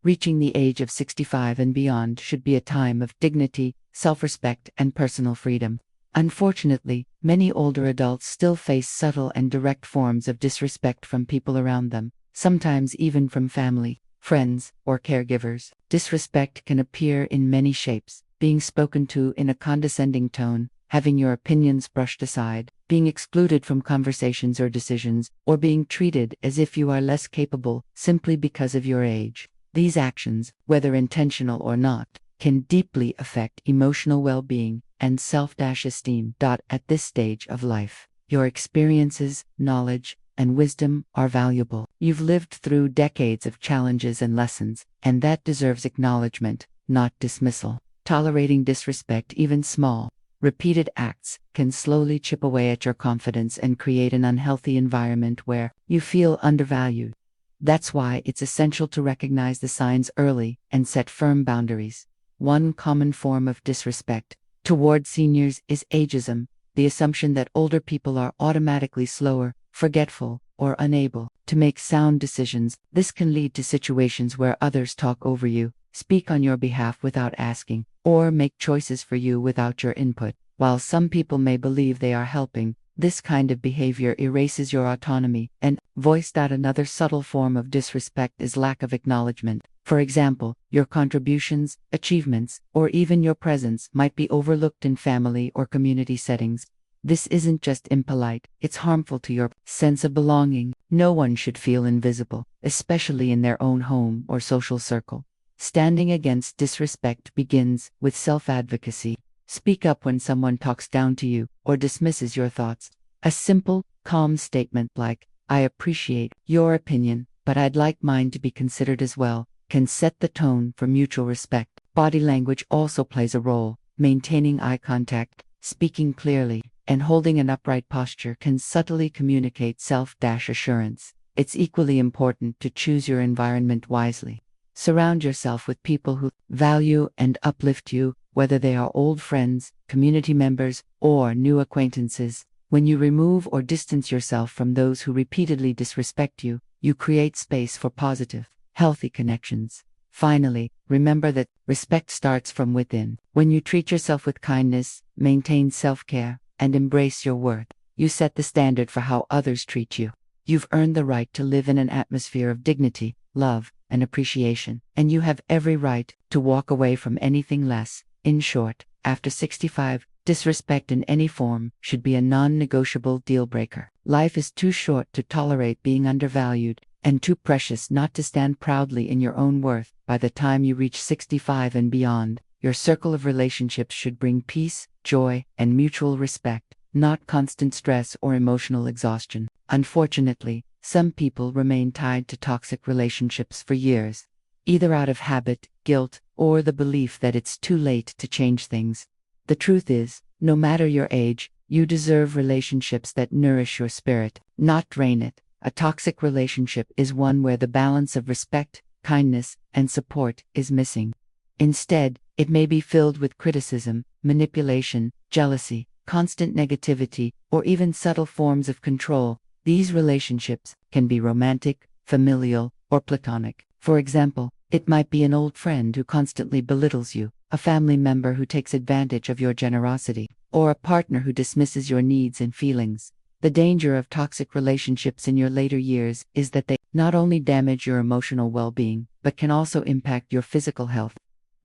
Reaching the age of 65 and beyond should be a time of dignity, self-respect, and personal freedom. Unfortunately, many older adults still face subtle and direct forms of disrespect from people around them, sometimes even from family, friends, or caregivers. Disrespect can appear in many shapes: being spoken to in a condescending tone, having your opinions brushed aside, being excluded from conversations or decisions, or being treated as if you are less capable simply because of your age. These actions, whether intentional or not, can deeply affect emotional well-being and self-esteem. At this stage of life, your experiences, knowledge, and wisdom are valuable. You've lived through decades of challenges and lessons, and that deserves acknowledgement, not dismissal. Tolerating disrespect, even small, repeated acts, can slowly chip away at your confidence and create an unhealthy environment where you feel undervalued. That's why it's essential to recognize the signs early and set firm boundaries. One common form of disrespect toward seniors is ageism, the assumption that older people are automatically slower, forgetful, or unable to make sound decisions. This can lead to situations where others talk over you, speak on your behalf without asking, or make choices for you without your input. While some people may believe they are helping, this kind of behavior erases your autonomy and voice. Another subtle form of disrespect is lack of acknowledgement. For example, your contributions, achievements, or even your presence might be overlooked in family or community settings. This isn't just impolite, it's harmful to your sense of belonging. No one should feel invisible, especially in their own home or social circle. Standing against disrespect begins with self-advocacy. Speak up when someone talks down to you or dismisses your thoughts. A simple, calm statement like, "I appreciate your opinion, but I'd like mine to be considered as well," can set the tone for mutual respect. Body language also plays a role. Maintaining eye contact, speaking clearly, and holding an upright posture can subtly communicate self-assurance. It's equally important to choose your environment wisely. Surround yourself with people who value and uplift you, whether they are old friends, community members, or new acquaintances. When you remove or distance yourself from those who repeatedly disrespect you, you create space for positive, healthy connections. Finally, remember that respect starts from within. When you treat yourself with kindness, maintain self-care, and embrace your worth, you set the standard for how others treat you. You've earned the right to live in an atmosphere of dignity, love, and appreciation, and you have every right to walk away from anything less. In short, after 65, disrespect in any form should be a non-negotiable deal-breaker. Life is too short to tolerate being undervalued, and too precious not to stand proudly in your own worth. By the time you reach 65 and beyond, your circle of relationships should bring peace, joy, and mutual respect, not constant stress or emotional exhaustion. Unfortunately, some people remain tied to toxic relationships for years, either out of habit, guilt, or the belief that it's too late to change things. The truth is, no matter your age, you deserve relationships that nourish your spirit, not drain it. A toxic relationship is one where the balance of respect, kindness, and support is missing. Instead, it may be filled with criticism, manipulation, jealousy, constant negativity, or even subtle forms of control. These relationships can be romantic, familial, or platonic. For example, it might be an old friend who constantly belittles you, a family member who takes advantage of your generosity, or a partner who dismisses your needs and feelings. The danger of toxic relationships in your later years is that they not only damage your emotional well-being, but can also impact your physical health.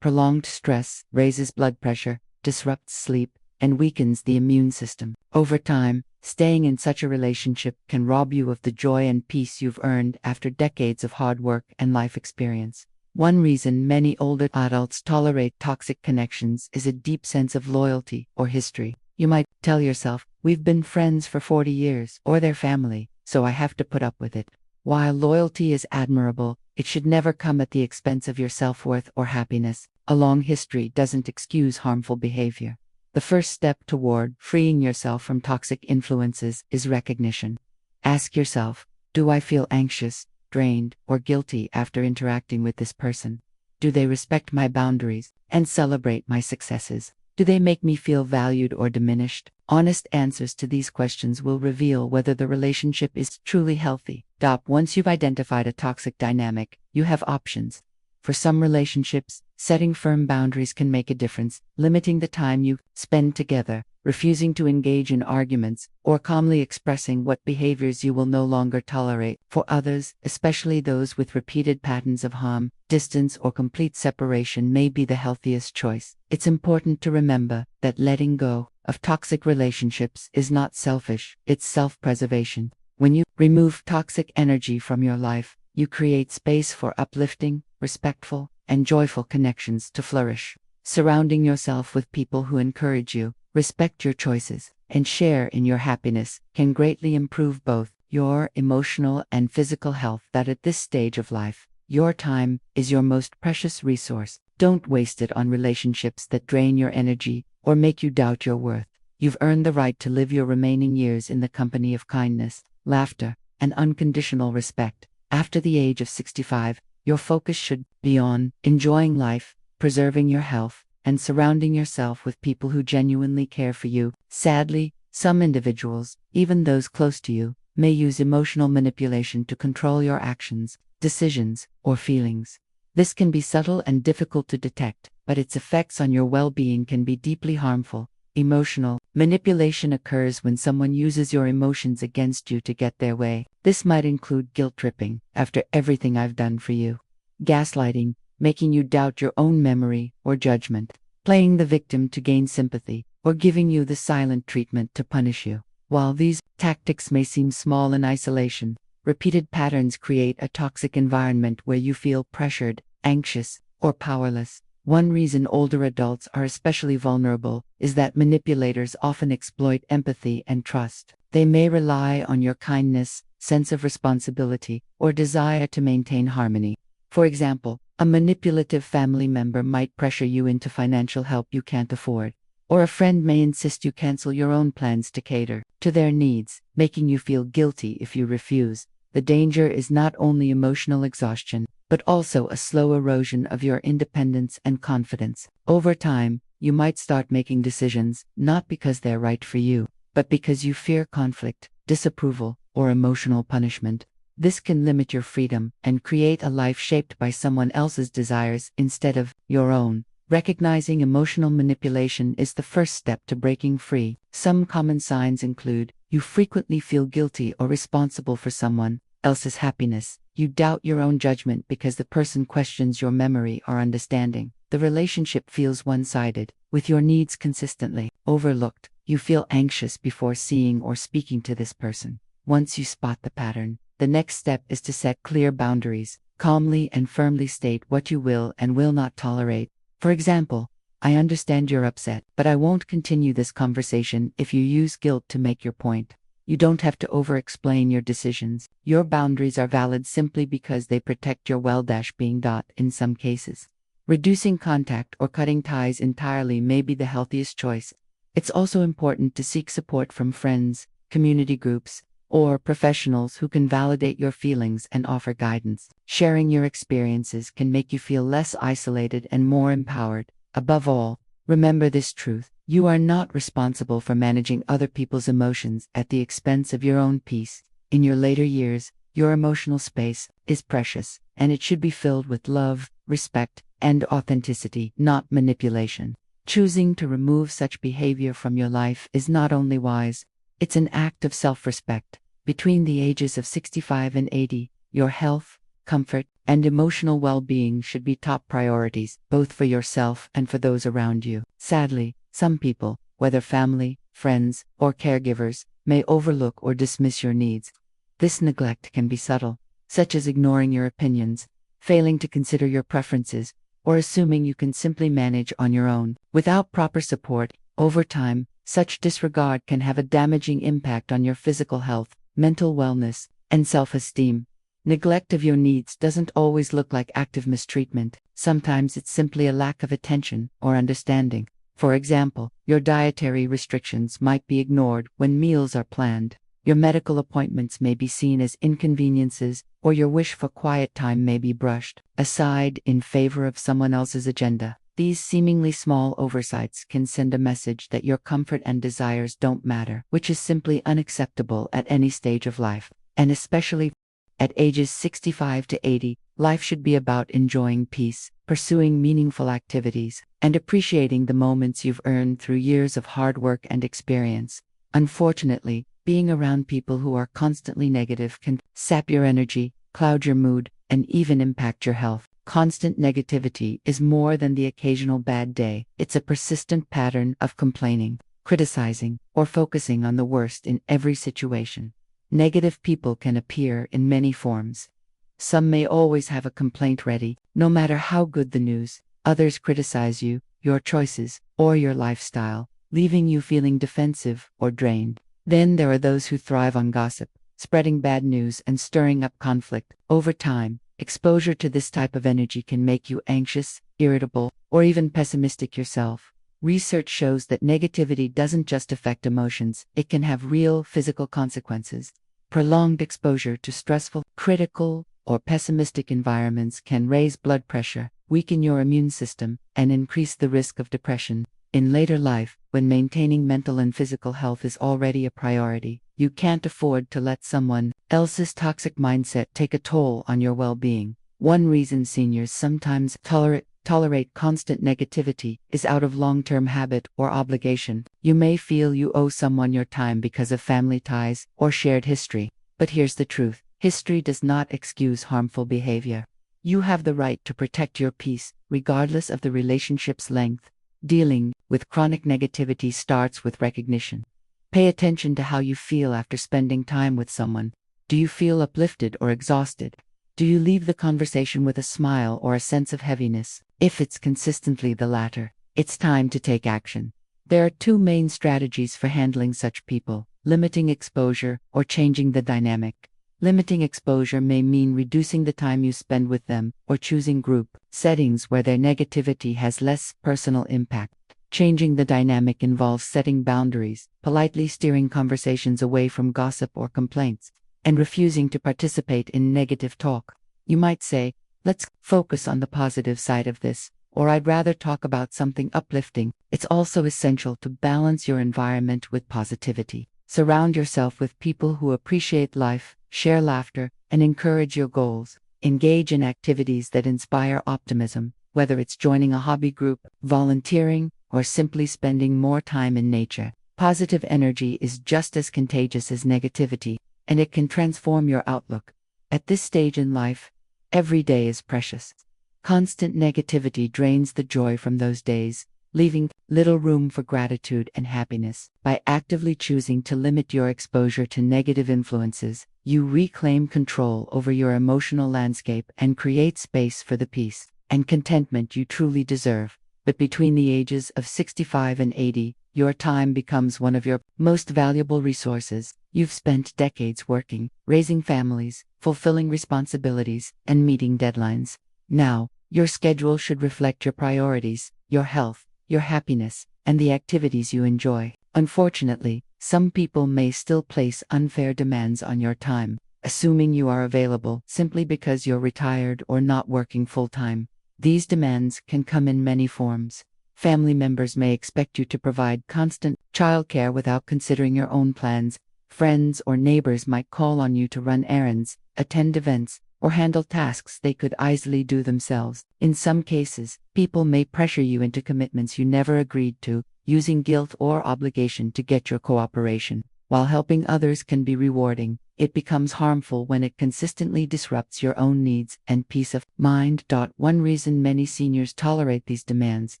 Prolonged stress raises blood pressure, disrupts sleep, and weakens the immune system. Over time, staying in such a relationship can rob you of the joy and peace you've earned after decades of hard work and life experience. One reason many older adults tolerate toxic connections is a deep sense of loyalty or history. You might tell yourself, "We've been friends for 40 years, or they're family, so I have to put up with it." While loyalty is admirable, it should never come at the expense of your self-worth or happiness. A long history doesn't excuse harmful behavior. The first step toward freeing yourself from toxic influences is recognition. Ask yourself, do I feel anxious, drained, or guilty after interacting with this person? Do they respect my boundaries and celebrate my successes? Do they make me feel valued or diminished? Honest answers to these questions will reveal whether the relationship is truly healthy. Once you've identified a toxic dynamic, you have options. For some relationships, setting firm boundaries can make a difference, limiting the time you spend together, refusing to engage in arguments, or calmly expressing what behaviors you will no longer tolerate. For others, especially those with repeated patterns of harm, distance or complete separation may be the healthiest choice. It's important to remember that letting go of toxic relationships is not selfish, it's self-preservation. When you remove toxic energy from your life, you create space for uplifting, respectful, and joyful connections to flourish. Surrounding yourself with people who encourage you, respect your choices, and share in your happiness can greatly improve both your emotional and physical health. That at this stage of life, your time is your most precious resource. Don't waste it on relationships that drain your energy or make you doubt your worth. You've earned the right to live your remaining years in the company of kindness, laughter, and unconditional respect. After the age of 65, your focus should be on enjoying life, preserving your health, and surrounding yourself with people who genuinely care for you. Sadly, some individuals, even those close to you, may use emotional manipulation to control your actions, decisions, or feelings. This can be subtle and difficult to detect, but its effects on your well-being can be deeply harmful. Emotional manipulation occurs when someone uses your emotions against you to get their way. This might include guilt tripping, after everything I've done for you, gaslighting, making you doubt your own memory or judgment, playing the victim to gain sympathy, or giving you the silent treatment to punish you. While these tactics may seem small in isolation, repeated patterns create a toxic environment where you feel pressured, anxious, or powerless. One reason older adults are especially vulnerable is that manipulators often exploit empathy and trust. They may rely on your kindness, sense of responsibility, or desire to maintain harmony. For example, a manipulative family member might pressure you into financial help you can't afford, or a friend may insist you cancel your own plans to cater to their needs, making you feel guilty if you refuse. The danger is not only emotional exhaustion, but also a slow erosion of your independence and confidence. Over time, you might start making decisions not because they're right for you, but because you fear conflict, disapproval, or emotional punishment. This can limit your freedom and create a life shaped by someone else's desires instead of your own. Recognizing emotional manipulation is the first step to breaking free. Some common signs include: you frequently feel guilty or responsible for someone else's happiness. You doubt your own judgment because the person questions your memory or understanding. The relationship feels one-sided, with your needs consistently overlooked. You feel anxious before seeing or speaking to this person. Once you spot the pattern, the next step is to set clear boundaries. Calmly and firmly state what you will and will not tolerate. For example, I understand you're upset, but I won't continue this conversation if you use guilt to make your point. You don't have to over-explain your decisions. Your boundaries are valid simply because they protect your well-being. In some cases, reducing contact or cutting ties entirely may be the healthiest choice. It's also important to seek support from friends, community groups, or professionals who can validate your feelings and offer guidance. Sharing your experiences can make you feel less isolated and more empowered. Above all, remember this truth: you are not responsible for managing other people's emotions at the expense of your own peace. In your later years, your emotional space is precious, and it should be filled with love, respect, and authenticity, not manipulation. Choosing to remove such behavior from your life is not only wise, it's an act of self-respect. Between the ages of 65 and 80, your health, comfort, and emotional well-being should be top priorities, both for yourself and for those around you. Sadly, some people, whether family, friends, or caregivers, may overlook or dismiss your needs. This neglect can be subtle, such as ignoring your opinions, failing to consider your preferences, or assuming you can simply manage on your own. Without proper support, over time, such disregard can have a damaging impact on your physical health, mental wellness, and self-esteem. Neglect of your needs doesn't always look like active mistreatment. Sometimes it's simply a lack of attention or understanding. For example, your dietary restrictions might be ignored when meals are planned. Your medical appointments may be seen as inconveniences, or your wish for quiet time may be brushed aside in favor of someone else's agenda. These seemingly small oversights can send a message that your comfort and desires don't matter, which is simply unacceptable at any stage of life, and especially At ages 65 to 80, life should be about enjoying peace, pursuing meaningful activities, and appreciating the moments you've earned through years of hard work and experience. Unfortunately, being around people who are constantly negative can sap your energy, cloud your mood, and even impact your health. Constant negativity is more than the occasional bad day. It's a persistent pattern of complaining, criticizing, or focusing on the worst in every situation. Negative people can appear in many forms. Some may always have a complaint ready, no matter how good the news. Others criticize you, your choices, or your lifestyle, leaving you feeling defensive or drained. Then there are those who thrive on gossip, spreading bad news and stirring up conflict. Over time, exposure to this type of energy can make you anxious, irritable, or even pessimistic yourself. Research shows that negativity doesn't just affect emotions, it can have real physical consequences. Prolonged exposure to stressful, critical, or pessimistic environments can raise blood pressure, weaken your immune system, and increase the risk of depression. In later life, when maintaining mental and physical health is already a priority, you can't afford to let someone else's toxic mindset take a toll on your well-being. One reason seniors sometimes tolerate constant negativity is out of long-term habit or obligation. You may feel you owe someone your time because of family ties or shared history. But here's the truth: history does not excuse harmful behavior. You have the right to protect your peace, regardless of the relationship's length. Dealing with chronic negativity starts with recognition. Pay attention to how you feel after spending time with someone. Do you feel uplifted or exhausted? Do you leave the conversation with a smile or a sense of heaviness? If it's consistently the latter, it's time to take action. There are two main strategies for handling such people: limiting exposure or changing the dynamic. Limiting exposure may mean reducing the time you spend with them or choosing group settings where their negativity has less personal impact. Changing the dynamic involves setting boundaries, politely steering conversations away from gossip or complaints, and refusing to participate in negative talk. You might say, "Let's focus on the positive side of this," or "I'd rather talk about something uplifting." It's also essential to balance your environment with positivity. Surround yourself with people who appreciate life, share laughter, and encourage your goals. Engage in activities that inspire optimism, whether it's joining a hobby group, volunteering, or simply spending more time in nature. Positive energy is just as contagious as negativity, and it can transform your outlook. At this stage in life, every day is precious. Constant negativity drains the joy from those days, leaving little room for gratitude and happiness. By actively choosing to limit your exposure to negative influences, you reclaim control over your emotional landscape and create space for the peace and contentment you truly deserve. But between the ages of 65 and 80, your time becomes one of your most valuable resources. You've spent decades working, raising families, fulfilling responsibilities, and meeting deadlines. Now, your schedule should reflect your priorities, your health, your happiness, and the activities you enjoy. Unfortunately, some people may still place unfair demands on your time, assuming you are available simply because you're retired or not working full-time. These demands can come in many forms. Family members may expect you to provide constant childcare without considering your own plans. Friends or neighbors might call on you to run errands, attend events, or handle tasks they could easily do themselves. In some cases, people may pressure you into commitments you never agreed to, using guilt or obligation to get your cooperation. While helping others can be rewarding, it becomes harmful when it consistently disrupts your own needs and peace of mind. One reason many seniors tolerate these demands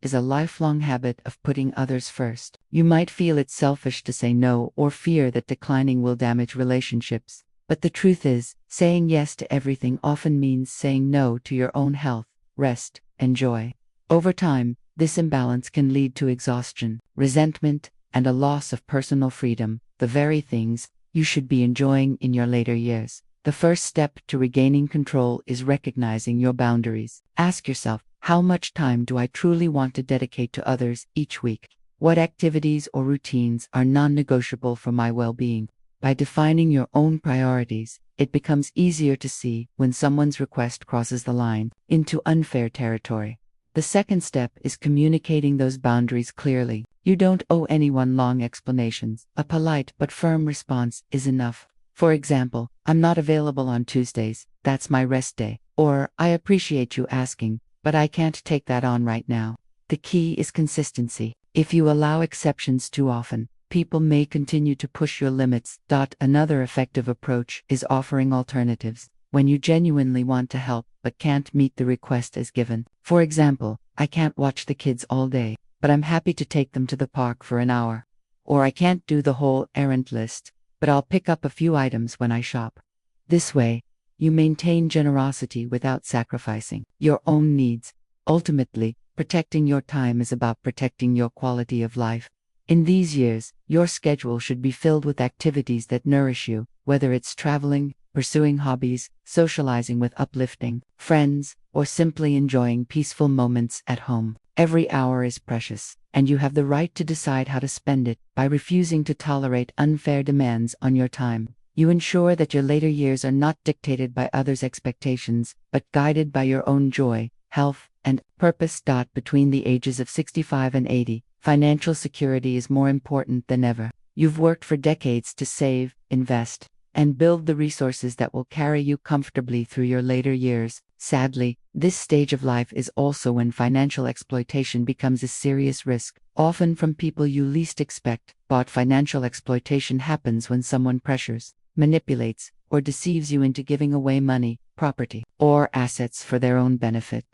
is a lifelong habit of putting others first. You might feel it's selfish to say no or fear that declining will damage relationships. But the truth is, saying yes to everything often means saying no to your own health, rest, and joy. Over time, this imbalance can lead to exhaustion, resentment, and a loss of personal freedom, the very things you should be enjoying in your later years. The first step to regaining control is recognizing your boundaries. Ask yourself, how much time do I truly want to dedicate to others each week? What activities or routines are non-negotiable for my well-being? By defining your own priorities, it becomes easier to see when someone's request crosses the line into unfair territory. The second step is communicating those boundaries clearly. You don't owe anyone long explanations. A polite but firm response is enough. For example, I'm not available on Tuesdays, that's my rest day. Or, I appreciate you asking, but I can't take that on right now. The key is consistency. If you allow exceptions too often, people may continue to push your limits. Another effective approach is offering alternatives. When you genuinely want to help but can't meet the request as given. For example, I can't watch the kids all day, but I'm happy to take them to the park for an hour. Or I can't do the whole errand list, but I'll pick up a few items when I shop. This way, you maintain generosity without sacrificing your own needs. Ultimately, protecting your time is about protecting your quality of life. In these years, your schedule should be filled with activities that nourish you, whether it's traveling, pursuing hobbies, socializing with uplifting friends, or simply enjoying peaceful moments at home. Every hour is precious, and you have the right to decide how to spend it. By refusing to tolerate unfair demands on your time, you ensure that your later years are not dictated by others' expectations, but guided by your own joy, health, and purpose. Between the ages of 65 and 80, financial security is more important than ever. You've worked for decades to save, invest, and build the resources that will carry you comfortably through your later years. Sadly, this stage of life is also when financial exploitation becomes a serious risk, often from people you least expect. But financial exploitation happens when someone pressures, manipulates, or deceives you into giving away money, property, or assets for their own benefit.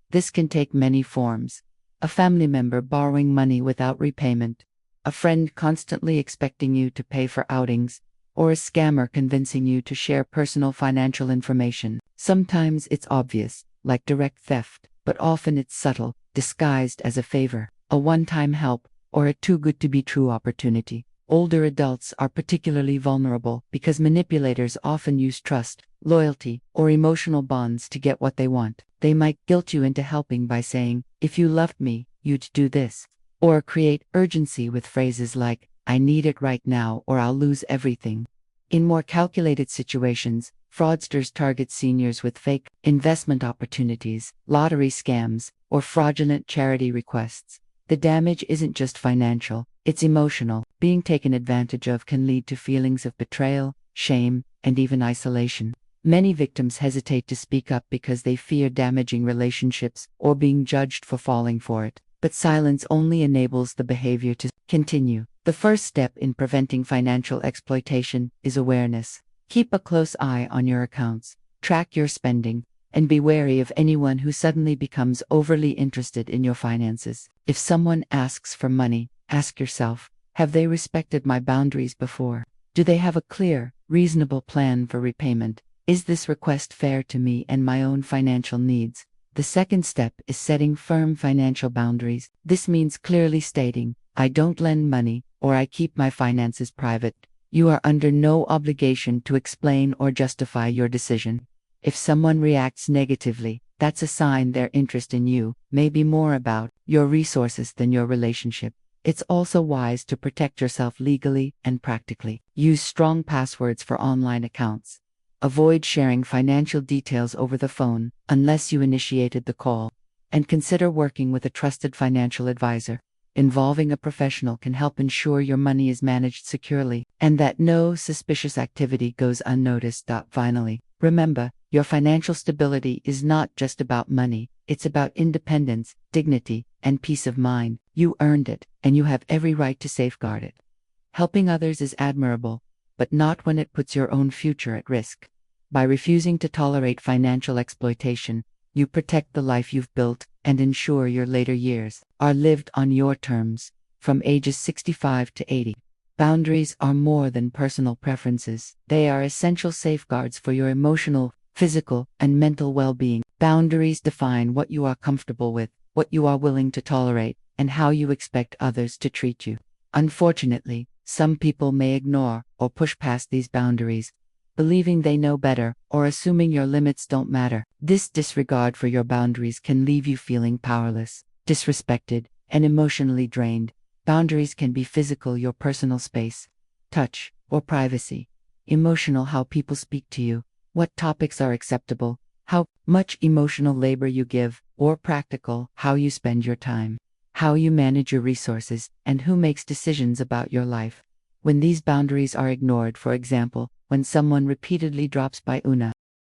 This can take many forms: a family member borrowing money without repayment, a friend constantly expecting you to pay for outings, or a scammer convincing you to share personal financial information. Sometimes it's obvious, like direct theft, but often it's subtle, disguised as a favor, a one-time help, or a too-good-to-be-true opportunity. Older adults are particularly vulnerable because manipulators often use trust, loyalty, or emotional bonds to get what they want. They might guilt you into helping by saying, "If you loved me, you'd do this," or create urgency with phrases like, "I need it right now or I'll lose everything." In more calculated situations, fraudsters target seniors with fake investment opportunities, lottery scams, or fraudulent charity requests. The damage isn't just financial, it's emotional. Being taken advantage of can lead to feelings of betrayal, shame, and even isolation. Many victims hesitate to speak up because they fear damaging relationships or being judged for falling for it. But silence only enables the behavior to continue. The first step in preventing financial exploitation is awareness. Keep a close eye on your accounts, track your spending, and be wary of anyone who suddenly becomes overly interested in your finances. If someone asks for money, ask yourself, have they respected my boundaries before? Do they have a clear, reasonable plan for repayment? Is this request fair to me and my own financial needs? The second step is setting firm financial boundaries. This means clearly stating, "I don't lend money," or "I keep my finances private." You are under no obligation to explain or justify your decision. If someone reacts negatively, that's a sign their interest in you may be more about your resources than your relationship. It's also wise to protect yourself legally and practically. Use strong passwords for online accounts. Avoid sharing financial details over the phone unless you initiated the call. And consider working with a trusted financial advisor. Involving a professional can help ensure your money is managed securely and that no suspicious activity goes unnoticed. Finally, remember, your financial stability is not just about money, it's about independence, dignity, and peace of mind. You earned it, and you have every right to safeguard it. Helping others is admirable, but not when it puts your own future at risk. By refusing to tolerate financial exploitation, you protect the life you've built and ensure your later years are lived on your terms. From ages 65 to 80, boundaries are more than personal preferences. They are essential safeguards for your emotional, physical, and mental well-being. Boundaries define what you are comfortable with, what you are willing to tolerate, and how you expect others to treat you. Unfortunately, some people may ignore or push past these boundaries, believing they know better or assuming your limits don't matter. This disregard for your boundaries can leave you feeling powerless, disrespected, and emotionally drained. Boundaries can be physical, your personal space, touch, or privacy. Emotional, how people speak to you, what topics are acceptable, how much emotional labor you give, or practical, how you spend your time, how you manage your resources, and who makes decisions about your life. When these boundaries are ignored, for example, when someone repeatedly drops by una.